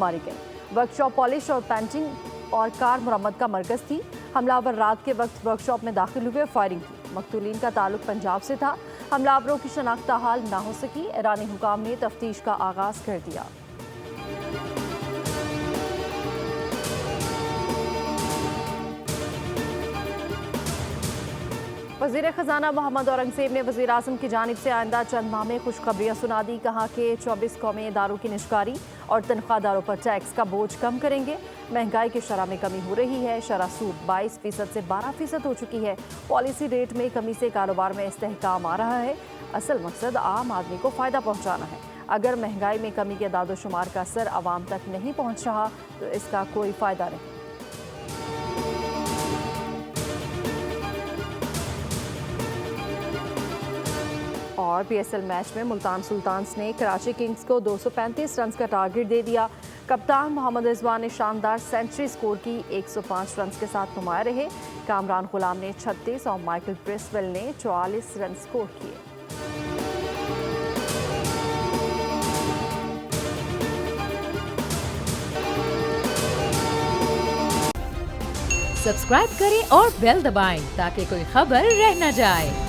मारी गई। Workshop polish और पेंटिंग और कार मुरम्मत का मरकज थी। हमलावर रात के वक्त वर्कशॉप में दाखिल हुए, फायरिंग की। मकतूलीन का ताल्लुक पंजाब से था। हमलावरों की शनाख्त हाल ना हो सकी। ईरानी हुकाम ने तफ्तीश का आगाज कर दिया। वज़ीर ख़जाना मोहम्मद औरंगज़ेब ने वज़ीर आज़म की जानिब से आइंदा चंद माह में खुशखबरियाँ सुना दी। कहा कि 24 कौमी इदारों की निजकारी और तनख्वाहदारों पर टैक्स का बोझ कम करेंगे। महंगाई की शरह में कमी हो रही है। शरह सूद 22% से 12% हो चुकी है। पॉलिसी रेट में कमी से कारोबार में इस्तेहकाम आ रहा है। असल मकसद आम आदमी को फ़ायदा पहुँचाना है। अगर महंगाई में कमी के दादोशुमार का असर आवाम तक नहीं पहुँच रहा तो इसका कोई फ़ायदा नहीं। और PSL मैच में मुल्तान सुल्तान्स ने कराची किंग्स को 235 रन का टारगेट दे दिया। कप्तान मोहम्मद रिजवान ने शानदार सेंचुरी स्कोर की। 105 रन के साथ नुमाया रहे। कामरान गुलाम ने 36 और माइकल ब्रिस्वेल ने 44 रन स्कोर किए। सब्सक्राइब करें और बेल दबाएं ताकि कोई खबर रह न जाए।